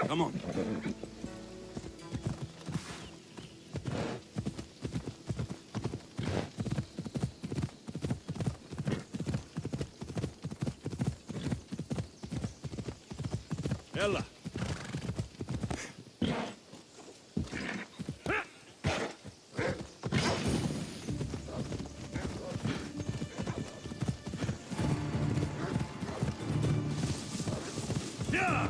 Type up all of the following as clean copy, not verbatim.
Come on. Ella. Yeah!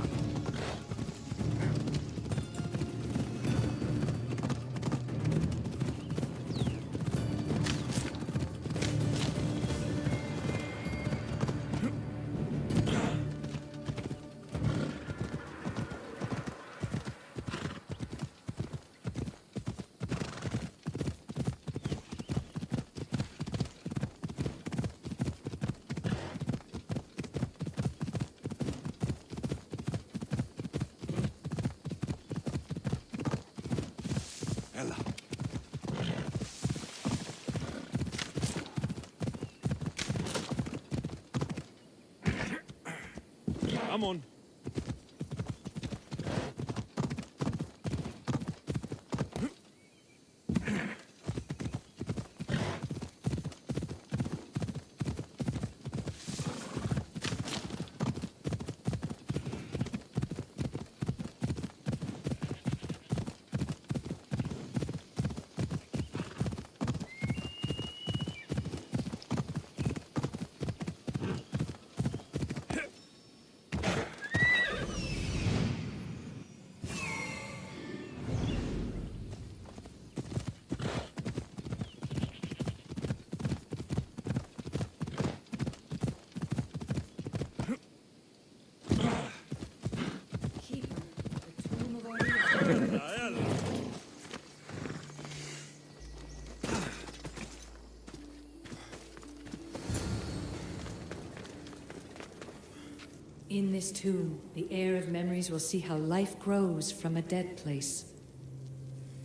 Ella. Come on. In this tomb, the heir of memories will see how life grows from a dead place.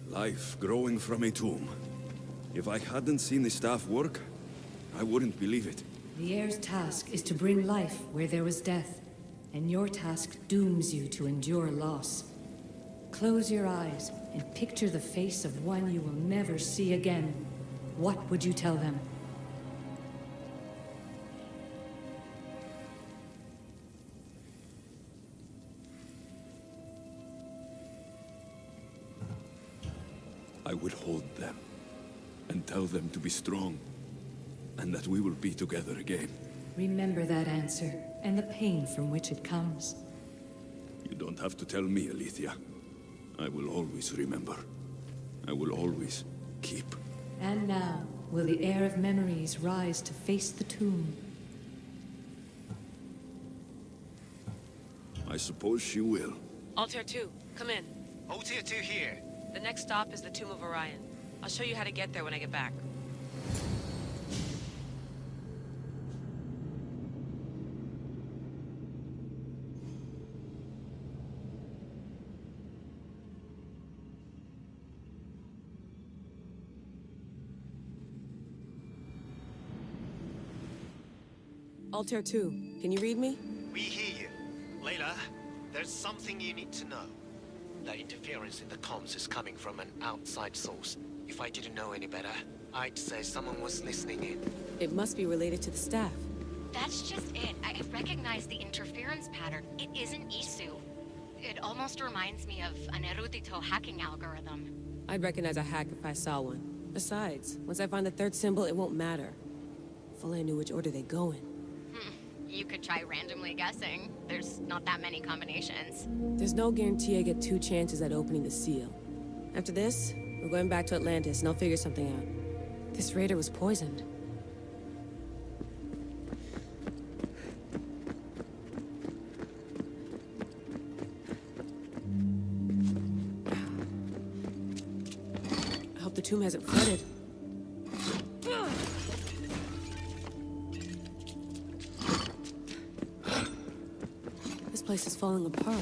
Life growing from a tomb. If I hadn't seen the staff work, I wouldn't believe it. The heir's task is to bring life where there was death, and your task dooms you to endure loss. Close your eyes and picture the face of one you will never see again. What would you tell them? I would hold them and tell them to be strong and that we will be together again. Remember that answer and the pain from which it comes. You don't have to tell me, Alethea. I will always remember. I will always keep. And now, will the heir of memories rise to face the tomb? I suppose she will. Altair 2, come in. Altair 2 here. The next stop is the Tomb of Orion. I'll show you how to get there when I get back. Altair 2, can you read me? We hear you. Layla, there's something you need to know. The interference in the comms is coming from an outside source. If I didn't know any better, I'd say someone was listening in. It must be related to the staff. That's just it. I recognize the interference pattern. It isn't Isu. It almost reminds me of an erudito hacking algorithm. I'd recognize a hack if I saw one. Besides, once I find the third symbol, it won't matter. If only I knew which order they go in. You could try randomly guessing. There's not that many combinations. There's no guarantee I get 2 chances at opening the seal. After this, we're going back to Atlantis and I'll figure something out. This raider was poisoned. tomb hasn't flooded. This place is falling apart.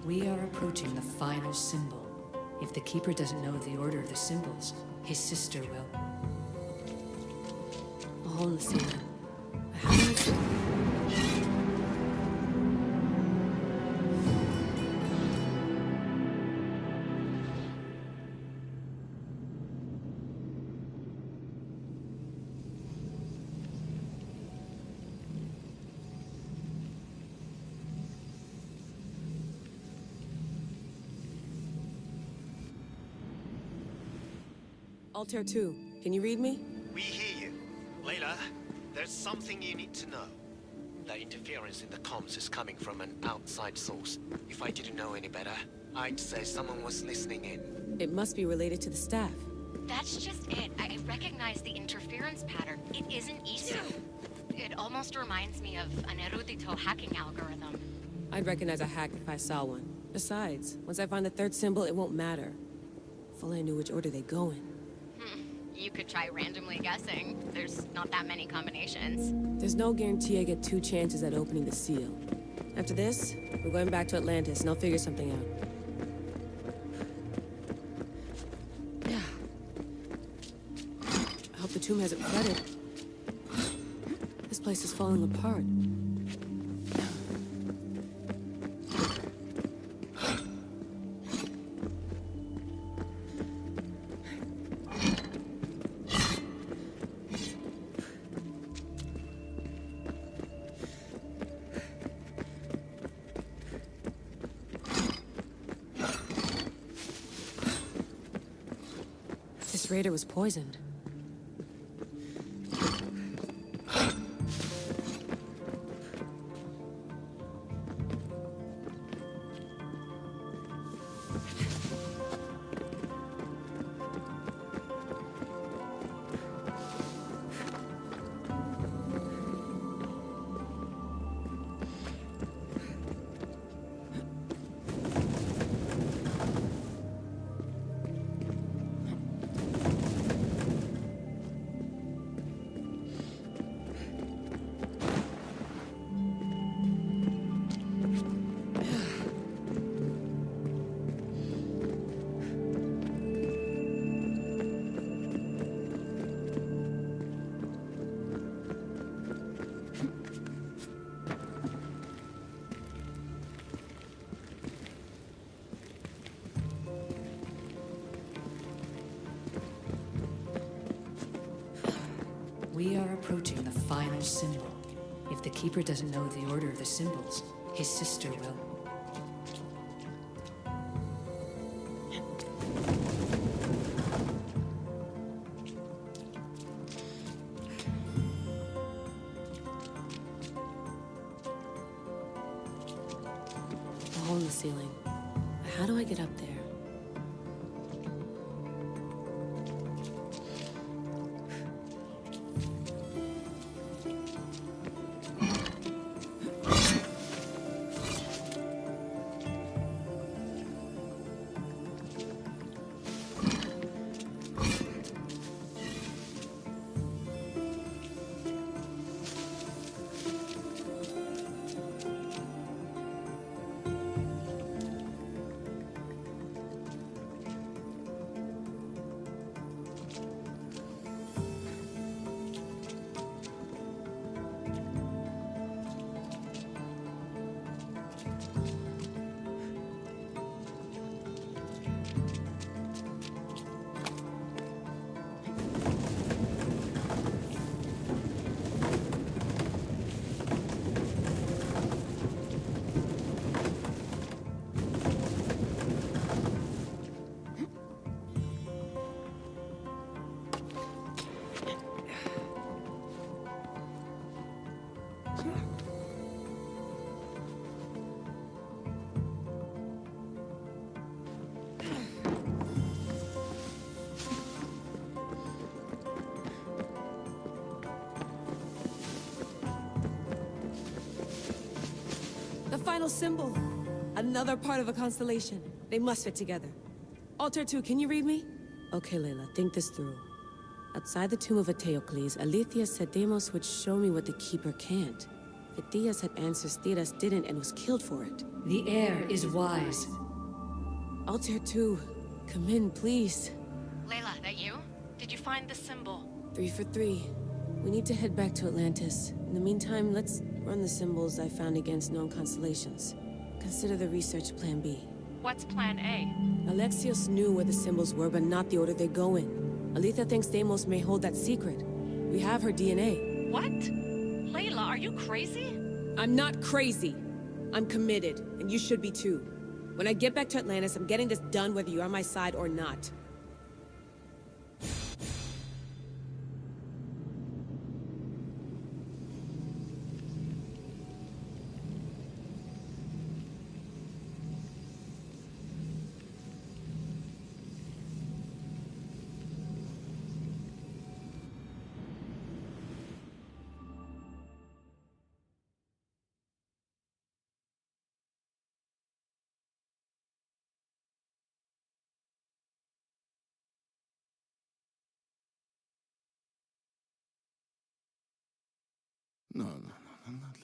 We are approaching the final symbol. If the Keeper doesn't know the order of the symbols, his sister will. A hole in the ceiling. A house. Altair 2, can you read me? We hear you. Layla, there's something you need to know. The interference in the comms is coming from an outside source. If I didn't know any better, I'd say someone was listening in. It must be related to the staff. That's just it. I recognize the interference pattern. It isn't Isu. It almost reminds me of an erudito hacking algorithm. I'd recognize a hack if I saw one. Besides, once I find the third symbol, it won't matter. If only I knew which order they go in. You could try randomly guessing. There's not that many combinations. There's no guarantee I get 2 chances at opening the seal. After this, we're going back to Atlantis, and I'll figure something out. I hope the tomb hasn't flooded. This place is falling apart. This raider was poisoned. approaching the final symbol. If the Keeper doesn't know the order of the symbols, his sister will. A hole in the ceiling. How do I get up there? The final symbol! Another part of a constellation. They must fit together. Altair 2, can you read me? Okay, Layla, think this through. Outside the tomb of Eteocles, Alethea said Deimos would show me what the Keeper can't. Phidias had answers Theras didn't and was killed for it. The air is wise. Altair 2, come in, please. Layla, that you? Did you find the symbol? 3 for 3. We need to head back to Atlantis. In the meantime, let's run the symbols I found against known constellations. Consider the research plan B. What's plan A? Alexios knew where the symbols were, but not the order they go in. Alethea thinks Deimos may hold that secret. We have her DNA. What? Layla, are you crazy? I'm not crazy. I'm committed, and you should be too. When I get back to Atlantis, I'm getting this done whether you're on my side or not. No, not like this.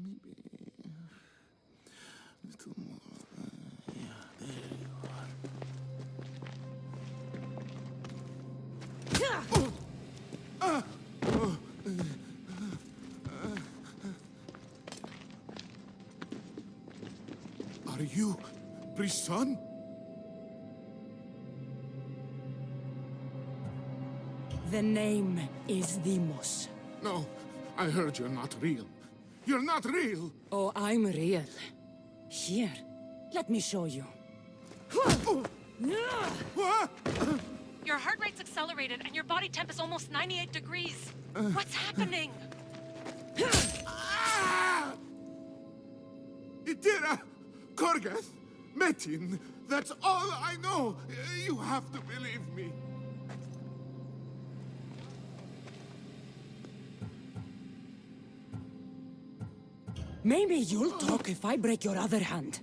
Maybe a little more. Yeah, there you are. Are you Brisson? The name is Deimos. No, I heard you're not real. You're not real! Oh, I'm real. Here, let me show you. What? Your heart rate's accelerated and your body temp is almost 98 degrees. What's happening? Itira! Korgath! Metin! That's all I know! You have to believe me. Maybe you'll talk if I break your other hand.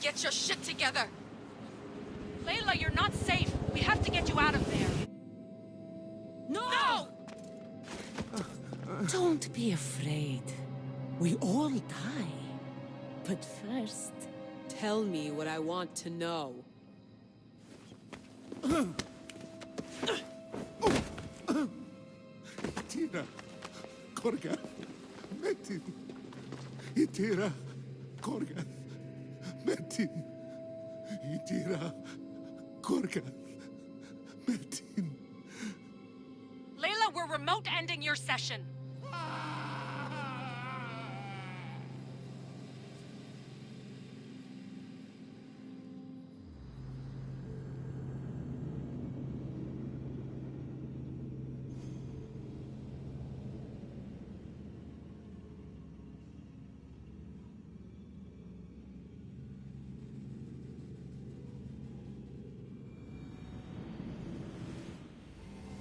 get your shit together! Layla, you're not safe. We have to get you out of there. No! Don't be afraid. We all die. But first... Tell me what I want to know. Itira, Korgath, Metin. Itira, Korgath, Metin. Itira, Korgath, Metin. Layla, we're remote ending your session.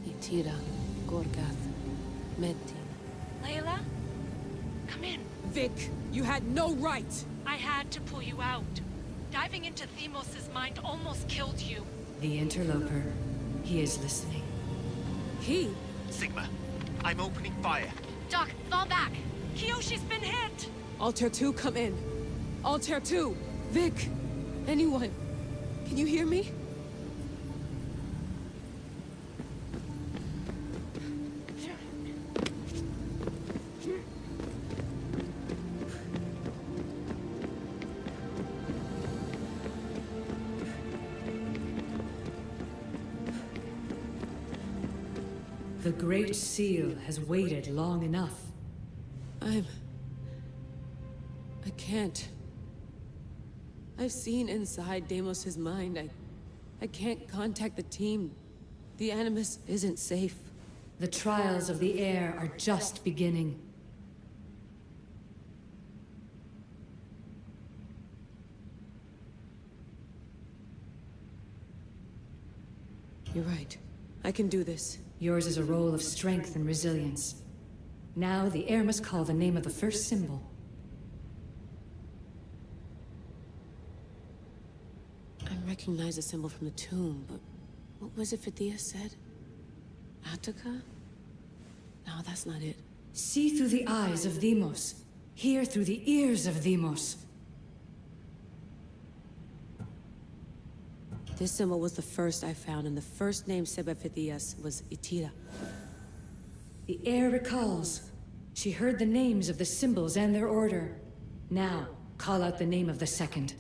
Itira, Gorgath, Metin. Layla, come in. Vic, you had no right! I had to pull you out. Diving into Themos' mind almost killed you. The interloper. He is listening. He? Sigma, I'm opening fire. Doc, fall back. Kiyoshi's been hit! Altair 2, come in. Altair 2! Vic! Anyone? Can you hear me? The Great Seal has waited long enough. I can't. I've seen inside Deimos' mind. I can't contact the team. The Animus isn't safe. The trials of the air are just beginning. You're right. I can do this. Yours is a role of strength and resilience. Now the air must call the name of the first symbol. I recognize the symbol from the tomb, but what was it Phidias said? Attica? No, that's not it. See through the eyes of Deimos. Hear through the ears of Deimos. This symbol was the first I found, and the first name said by Phidias was Itira. The air recalls. She heard the names of the symbols and their order. Now, call out the name of the second.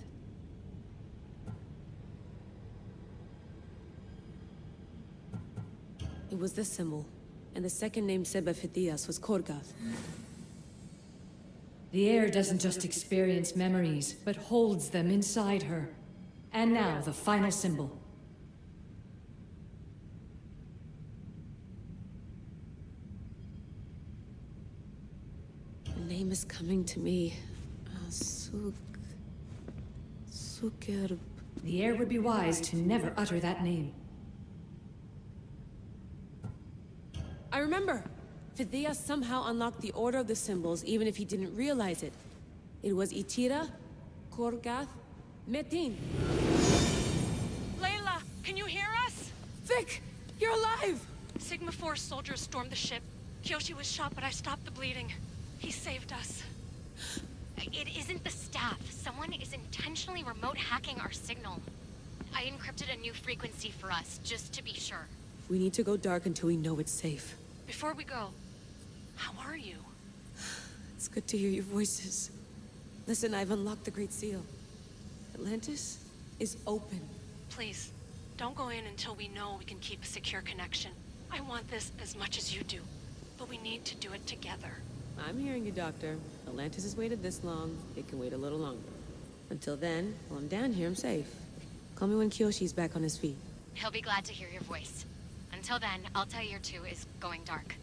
It was this symbol, and the second name said by Phidias was Korgath. The air doesn't just experience memories, but holds them inside her. And now, the final symbol. The name is coming to me. Sukerb. The air would be wise to never utter that name. I remember! Phidias somehow unlocked the order of the symbols, even if he didn't realize it. It was Itira, Korgath, Metin. Layla, can you hear us? Vic! You're alive! Sigma 4 soldiers stormed the ship. Kiyoshi was shot, but I stopped the bleeding. He saved us. It isn't the staff. Someone is intentionally remote hacking our signal. I encrypted a new frequency for us, just to be sure. We need to go dark until we know it's safe. Before we go, how are you? It's good to hear your voices. Listen, I've unlocked the Great Seal. Atlantis is open. Please, don't go in until we know we can keep a secure connection. I want this as much as you do, but we need to do it together. I'm hearing you, Doctor. Atlantis has waited this long. It can wait a little longer. Until then, while I'm down here, I'm safe. Call me when Kiyoshi's back on his feet. He'll be glad to hear your voice. Until then, Altair 2 is going dark.